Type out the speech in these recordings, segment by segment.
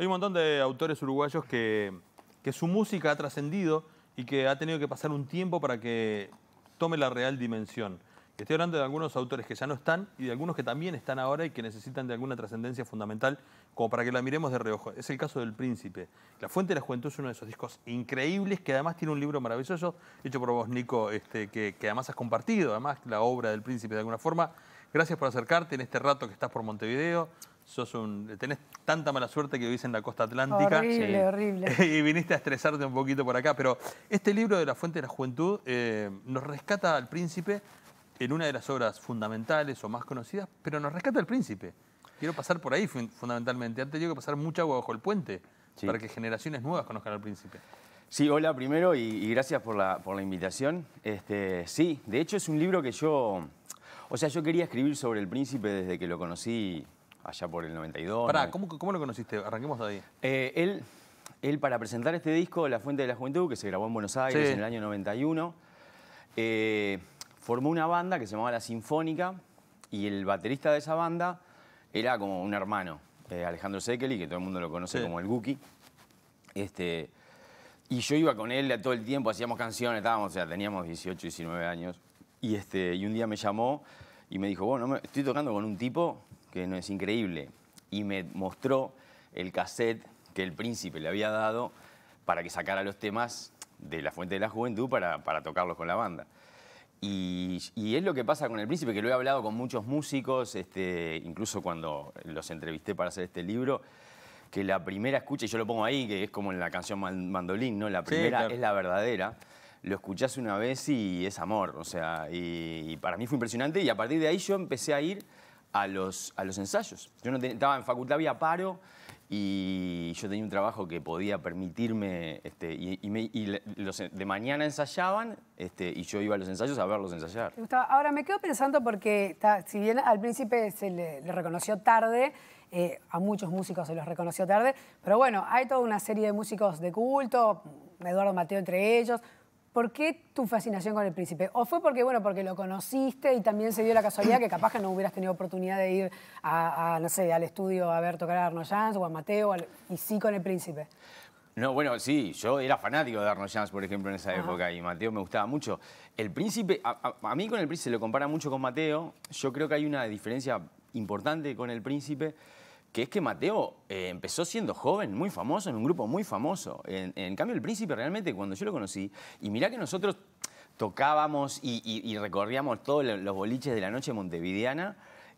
Hay un montón de autores uruguayos que su música ha trascendido y que ha tenido que pasar un tiempo para que tome la real dimensión. Estoy hablando de algunos autores que ya no están y de algunos que también están ahora y que necesitan de alguna trascendencia fundamental como para que la miremos de reojo. Es el caso del Príncipe. La Fuente de la Juventud es uno de esos discos increíbles que además tiene un libro maravilloso hecho por vos, Nico, que además has compartido, además la obra del Príncipe de alguna forma. Gracias por acercarte en este rato que estás por Montevideo. Tenés tanta mala suerte que vivís en la costa atlántica. Horrible, sí. Horrible. Y viniste a estresarte un poquito por acá. Pero este libro de La Fuente de la Juventud nos rescata al Príncipe en una de las obras fundamentales o más conocidas, pero nos rescata al Príncipe. Quiero pasar por ahí fundamentalmente. Han tenido que pasar mucha agua bajo el puente para que generaciones nuevas conozcan al Príncipe. Sí, hola primero y gracias por la invitación. Sí, de hecho es un libro que yo quería escribir sobre el Príncipe desde que lo conocí allá por el 92. Pará, ¿cómo lo conociste? Arranquemos de ahí. Él para presentar este disco, La Fuente de la Juventud, que se grabó en Buenos Aires en el año 91, formó una banda que se llamaba La Sinfónica y el baterista de esa banda era como un hermano, Alejandro Sekeli, que todo el mundo lo conoce como el Guki. Y yo iba con él todo el tiempo, hacíamos canciones, teníamos 18, 19 años. Y un día me llamó y me dijo, bueno, estoy tocando con un tipo que no es increíble. Y me mostró el cassette que el Príncipe le había dado para que sacara los temas de La Fuente de la Juventud para tocarlos con la banda. Y es lo que pasa con el Príncipe, que lo he hablado con muchos músicos, incluso cuando los entrevisté para hacer este libro, que la primera escucha, y yo lo pongo ahí, que es como en la canción Mandolín, ¿no? La primera es la verdadera. Lo escuchás una vez y es amor, y para mí fue impresionante y a partir de ahí yo empecé a ir a los ensayos. Yo estaba en facultad, había paro y yo tenía un trabajo que podía permitirme, los de mañana ensayaban y yo iba a los ensayos a verlos ensayar. Ahora me quedo pensando porque si bien al Príncipe se le reconoció tarde, a muchos músicos se los reconoció tarde, pero bueno, hay toda una serie de músicos de culto, Eduardo Mateo entre ellos. ¿Por qué tu fascinación con el Príncipe? ¿O fue porque lo conociste y también se dio la casualidad que capaz que no hubieras tenido oportunidad de ir no sé, al estudio a ver tocar a Arno Jans o a Mateo y sí con el Príncipe? No, bueno, sí, yo era fanático de Arno Jans, por ejemplo, en esa época y Mateo me gustaba mucho. El Príncipe, a mí con el Príncipe se lo compara mucho con Mateo. Yo creo que hay una diferencia importante con el Príncipe, que es que Mateo empezó siendo joven, muy famoso, en un grupo muy famoso. En cambio, el Príncipe realmente, cuando yo lo conocí, y mirá que nosotros tocábamos y recorríamos todos los boliches de la noche montevideana,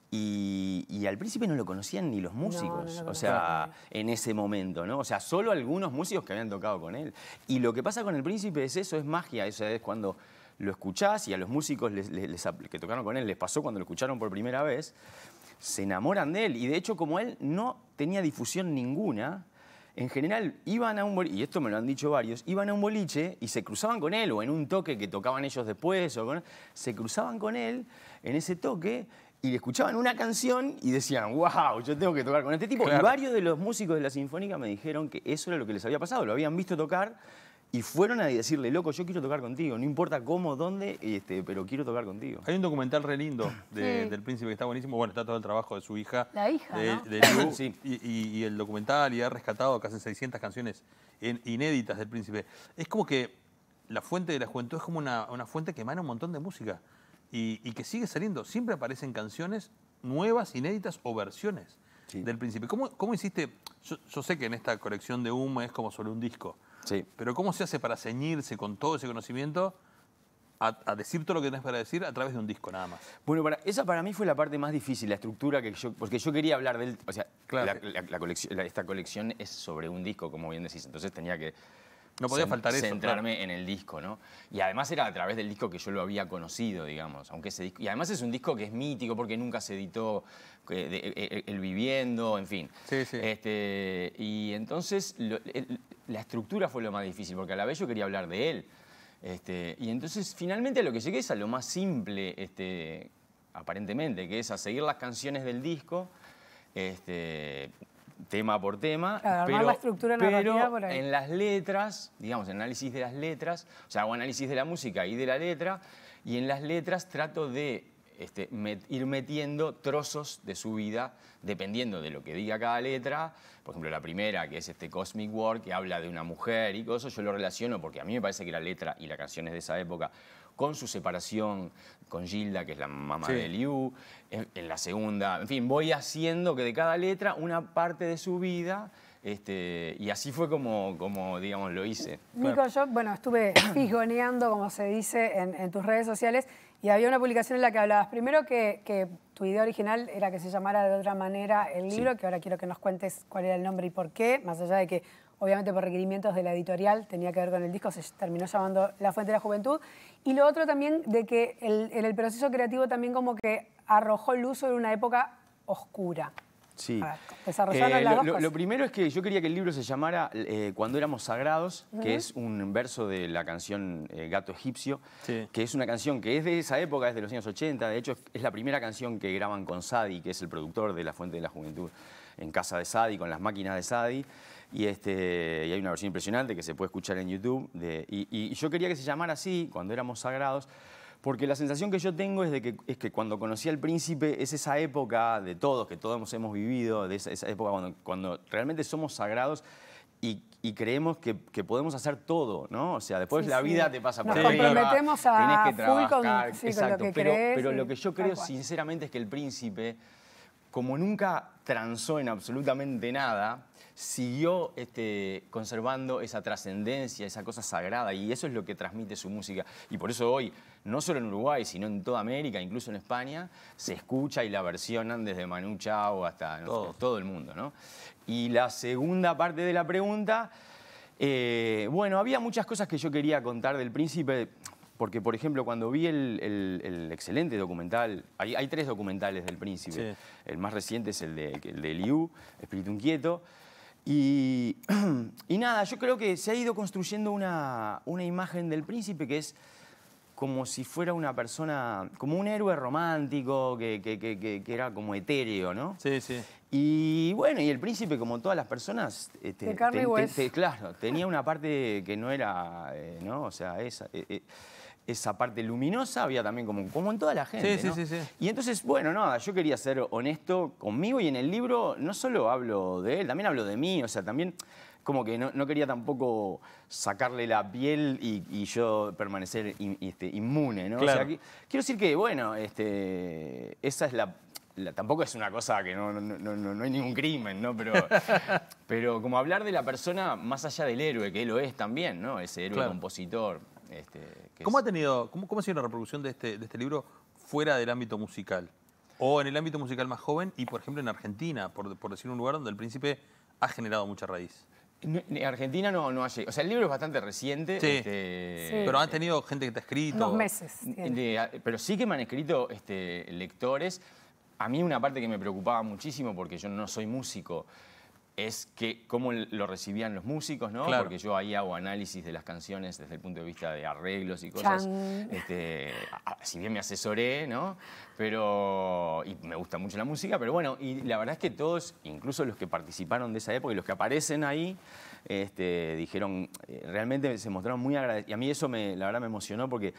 y al Príncipe no lo conocían ni los músicos, en ese momento, ¿no? Solo algunos músicos que habían tocado con él. Y lo que pasa con el Príncipe es eso, es magia, es cuando lo escuchás y a los músicos que tocaron con él les pasó cuando lo escucharon por primera vez, se enamoran de él. Y de hecho, como él no tenía difusión ninguna, en general iban a un boliche, y esto me lo han dicho varios, iban a un boliche y se cruzaban con él, o en un toque que tocaban ellos después, se cruzaban con él en ese toque y le escuchaban una canción y decían, wow, yo tengo que tocar con este tipo. Claro. Y varios de los músicos de la Sinfónica me dijeron que eso era lo que les había pasado, lo habían visto tocar y fueron a decirle, loco, yo quiero tocar contigo, no importa cómo, dónde, pero quiero tocar contigo. Hay un documental re lindo del Príncipe que está buenísimo. Bueno, está todo el trabajo de su hija. La hija, ¿no? De Lu, sí. Y el documental, y ha rescatado casi 600 canciones inéditas del Príncipe. Es como que La Fuente de la Juventud es como una fuente que emana un montón de música y que sigue saliendo. Siempre aparecen canciones nuevas, inéditas o versiones del Príncipe. ¿Cómo hiciste? Yo sé que en esta colección de humo es como sobre un disco. Sí. Pero ¿cómo se hace para ceñirse con todo ese conocimiento a decir todo lo que tenés para decir a través de un disco nada más? Bueno, esa para mí fue la parte más difícil, la estructura, porque yo quería hablar del... Claro. Esta colección es sobre un disco, como bien decís, entonces tenía que... No podía faltar eso. Centrarme en el disco, ¿no? Y además era a través del disco que yo lo había conocido, digamos. Aunque ese disco, y además es un disco que es mítico porque nunca se editó El Viviendo, en fin. Sí, sí. Y entonces la estructura fue lo más difícil, porque a la vez yo quería hablar de él. Y entonces finalmente a lo que llegué es a lo más simple, aparentemente, que es a seguir las canciones del disco, tema por tema, claro, pero la estructura narrativa por ahí. En las letras, digamos, análisis de las letras, hago análisis de la música y de la letra, y en las letras trato de ir metiendo trozos de su vida dependiendo de lo que diga cada letra. Por ejemplo, la primera, que es Cosmic War, que habla de una mujer y cosas, yo lo relaciono porque a mí me parece que la letra y las canciones de esa época, con su separación con Gilda, que es la mamá de Liu, en la segunda, en fin, voy haciendo que de cada letra una parte de su vida, y así fue como digamos, lo hice. Nico, yo, bueno, estuve fisgoneando, como se dice, en tus redes sociales, y había una publicación en la que hablabas, primero que tu idea original era que se llamara de otra manera el libro, que ahora quiero que nos cuentes cuál era el nombre y por qué, más allá de que obviamente por requerimientos de la editorial tenía que ver con el disco, se terminó llamando La Fuente de la Juventud. Y lo otro también de que en el proceso creativo también como que arrojó luz sobre una época oscura. Sí. Desarrollando las dos cosas. Lo primero es que yo quería que el libro se llamara Cuando éramos sagrados, que es un verso de la canción Gato Egipcio, que es una canción que es de esa época, es de los años 80. De hecho, es la primera canción que graban con Sadi, que es el productor de La Fuente de la Juventud, en casa de Sadi, con las máquinas de Sadi. Y hay una versión impresionante que se puede escuchar en YouTube. Y yo quería que se llamara así, Cuando éramos sagrados, porque la sensación que yo tengo es que cuando conocí al príncipe es esa época de todos, que todos hemos vivido, de esa época cuando realmente somos sagrados y creemos que podemos hacer todo, ¿no? O sea, después la vida te pasa por arriba. Nos comprometemos a tenés que full trabajar, con exacto, lo que crees. pero lo que yo creo sinceramente es que el príncipe, como nunca transó en absolutamente nada, siguió conservando esa trascendencia, esa cosa sagrada, y eso es lo que transmite su música. Y por eso hoy, no solo en Uruguay, sino en toda América, incluso en España, se escucha y la versionan desde Manu Chao hasta todo el mundo, ¿no? Y la segunda parte de la pregunta, bueno, había muchas cosas que yo quería contar del príncipe, porque, por ejemplo, cuando vi el excelente documental, hay 3 documentales del príncipe. Sí. El más reciente es el de Liu, Espíritu Inquieto. Y nada, yo creo que se ha ido construyendo una imagen del príncipe que es como si fuera una persona, como un héroe romántico, que era como etéreo, ¿no? Sí, sí. Y bueno, y el príncipe, como todas las personas, de carne y hueso. Claro, tenía una parte que no era, ¿no? O sea, esa parte luminosa había también como en toda la gente, sí, ¿no? sí. Y entonces, bueno, nada, yo quería ser honesto conmigo y en el libro no solo hablo de él, también hablo de mí, o sea, también como que no quería tampoco sacarle la piel y yo permanecer inmune, ¿no? Claro. O sea, quiero decir que, bueno, esa es tampoco es una cosa que no hay ningún crimen, ¿no? Pero como hablar de la persona más allá del héroe, que él lo es también, ¿no? Ese héroe compositor. ¿Cómo ha sido la reproducción de este libro fuera del ámbito musical? O en el ámbito musical más joven y, por ejemplo, en Argentina, por decir un lugar donde el príncipe ha generado mucha raíz. En Argentina no hay. O sea, el libro es bastante reciente. Sí. Pero han tenido gente que te ha escrito. Unos meses. Pero sí que me han escrito lectores. A mí una parte que me preocupaba muchísimo, porque yo no soy músico, es que cómo lo recibían los músicos, ¿no? Claro. Porque yo ahí hago análisis de las canciones desde el punto de vista de arreglos y cosas. Si bien me asesoré, ¿no? Y me gusta mucho la música, pero bueno, y la verdad es que todos, incluso los que participaron de esa época y los que aparecen ahí, dijeron, realmente se mostraron muy agradecidos. Y a mí eso la verdad me emocionó porque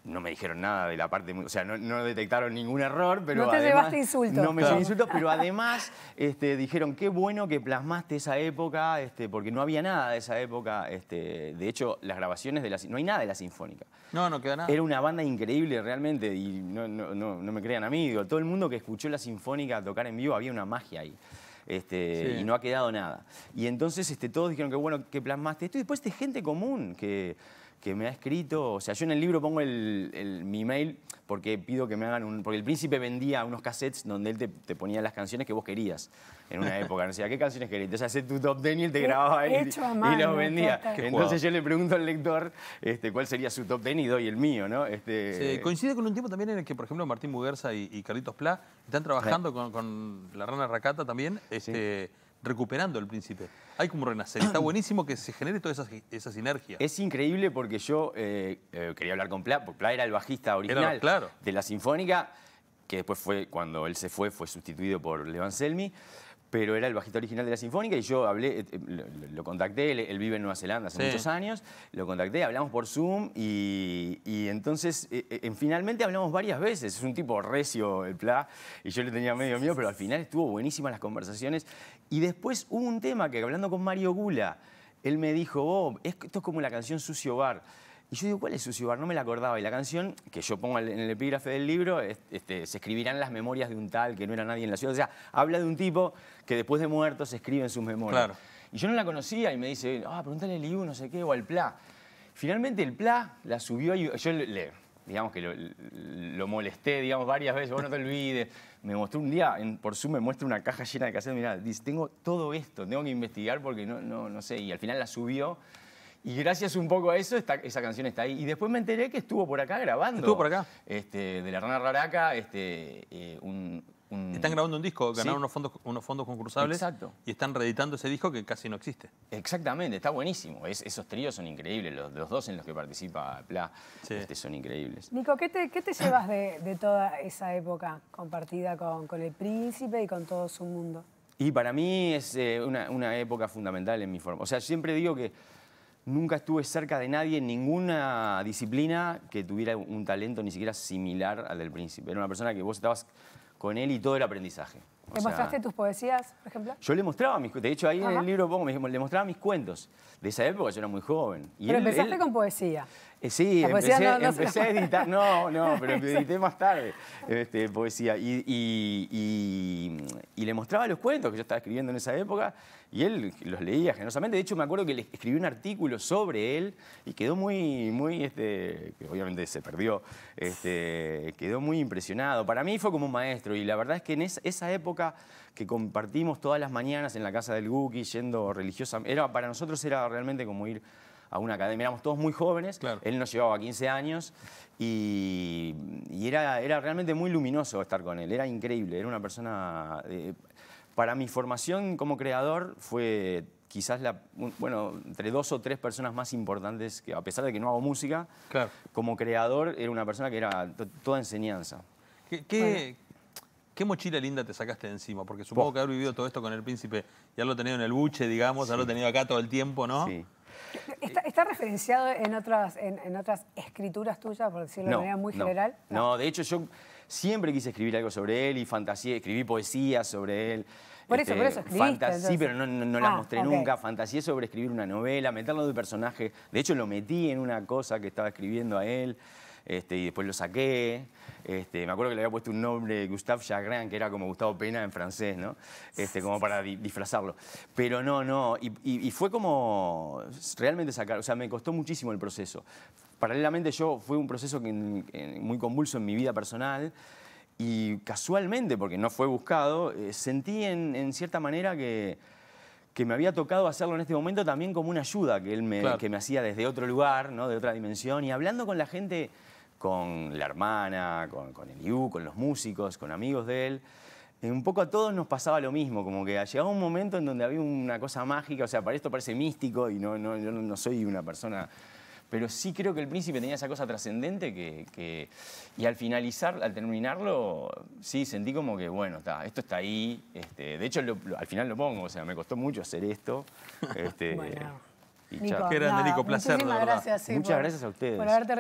no me dijeron nada de la parte, o sea, no detectaron ningún error, pero no te además, llevaste insultos. No me llevé insultos, pero además dijeron, qué bueno que plasmaste esa época, porque no había nada de esa época. De hecho, las grabaciones no hay nada de la Sinfónica. No queda nada. Era una banda increíble realmente, y no me crean a mí, digo, todo el mundo que escuchó la Sinfónica tocar en vivo, había una magia ahí. Sí. Y no ha quedado nada. Y entonces todos dijeron que bueno que plasmaste esto, y después de gente común que me ha escrito, o sea, yo en el libro pongo mi email porque pido que me hagan porque el príncipe vendía unos cassettes donde él te ponía las canciones que vos querías en una época, no sé, ¿qué canciones querés? Entonces hacés tu top 10 y él te grababa y los vendía. Entonces yo le pregunto al lector cuál sería su top 10 y doy el mío, ¿no? Sí, coincide con un tiempo también en el que, por ejemplo, Martín Muguerza y Carlitos Plá están trabajando con la Rana Rakata también, recuperando el príncipe. Hay como renacer. Está buenísimo que se genere toda esa sinergia. Es increíble porque yo quería hablar con Plá, porque Plá era el bajista original de la Sinfónica, que después cuando él se fue sustituido por Leo Anselmi. pero era el bajista original de la Sinfónica y yo hablé, lo contacté, él vive en Nueva Zelanda hace muchos años, lo contacté, hablamos por Zoom y entonces finalmente hablamos varias veces. Es un tipo recio el Pla y yo le tenía medio miedo, pero al final estuvo buenísimas las conversaciones. Y después hubo un tema que hablando con Mario Gula, él me dijo, oh, esto es como la canción Sucio Bar. Y yo digo, ¿cuál es Sucio Bar? No me la acordaba. Y la canción, que yo pongo en el epígrafe del libro, se escribirán las memorias de un tal que no era nadie en la ciudad. O sea, habla de un tipo que después de muerto se escribe en sus memorias. Claro. Y yo no la conocía y me dice, pregúntale a Liu, no sé qué, o al Pla. Finalmente el Pla la subió y yo digamos que lo molesté, digamos, varias veces, vos no te olvides. Me mostró un día, por Zoom me muestra una caja llena de cassettes, mirá, dice, tengo todo esto, tengo que investigar porque no sé. Y al final la subió. Y gracias un poco a eso, esa canción está ahí. Y después me enteré que estuvo por acá grabando. ¿Estuvo por acá? De La Rana Raraca, Están grabando un disco, ganaron unos fondos concursables. Exacto. Y están reeditando ese disco que casi no existe. Exactamente, está buenísimo. Esos tríos son increíbles, los dos en los que participa Pla son increíbles. Nico, ¿qué te llevas de toda esa época compartida con el Príncipe y con todo su mundo? Y para mí es una época fundamental en mi forma. O sea, siempre digo que nunca estuve cerca de nadie en ninguna disciplina que tuviera un talento ni siquiera similar al del Príncipe. Era una persona que vos estabas con él y todo era aprendizaje. ¿Le mostraste tus poesías, por ejemplo? Yo le mostraba mis cuentos. De hecho, ahí en el libro le mostraba mis cuentos. De esa época yo era muy joven. Y pero empezaste con poesía. Sí, empecé a editar. No, pero edité más tarde poesía. Y le mostraba los cuentos que yo estaba escribiendo en esa época y él los leía generosamente. De hecho, me acuerdo que le escribí un artículo sobre él y quedó que obviamente se perdió, quedó muy impresionado. Para mí fue como un maestro y la verdad es que en esa época que compartimos todas las mañanas en la casa del Guki, yendo religiosamente, para nosotros era realmente como ir a una academia. Éramos todos muy jóvenes, claro. Él nos llevaba 15 años y era realmente muy luminoso estar con él, era increíble, era una persona... para mi formación como creador fue quizás entre 2 o 3 personas más importantes, que a pesar de que no hago música, claro. Como creador era una persona que era toda enseñanza. ¿Qué mochila linda te sacaste de encima? Porque supongo que haber vivido todo esto con el Príncipe, ya lo he tenido en el buche, digamos, ya lo he tenido acá todo el tiempo, ¿no? Sí. ¿Está referenciado en otras escrituras tuyas, por decirlo de manera muy general? No, de hecho yo siempre quise escribir algo sobre él y fantaseé, escribí poesía sobre él. Por eso escribiste. Sí, pero no la mostré nunca. Fantaseé sobre escribir una novela, meterlo de personaje. De hecho lo metí en una cosa que estaba escribiendo a él. Y después lo saqué. Me acuerdo que le había puesto un nombre, Gustave Chagrin, que era como Gustavo Pena en francés, ¿no? Como para disfrazarlo. Pero no. Y fue como realmente sacar, o sea, me costó muchísimo el proceso. Paralelamente fue un proceso muy convulso en mi vida personal y casualmente, porque no fue buscado, sentí en cierta manera que me había tocado hacerlo en este momento también como una ayuda que él que me hacía desde otro lugar, ¿no? De otra dimensión, y hablando con la gente, con la hermana, con Eliú, con los músicos, con amigos de él, un poco a todos nos pasaba lo mismo, como que llegaba un momento en donde había una cosa mágica, o sea, para esto parece místico y yo no soy una persona... Pero sí creo que el Príncipe tenía esa cosa trascendente y al terminarlo, sí, sentí como que, bueno, esto está ahí. De hecho, al final lo pongo, o sea, me costó mucho hacer esto. Bueno. Qué grande, Nico, placer, de verdad. Muchas gracias, Muchas gracias a ustedes. Por haberte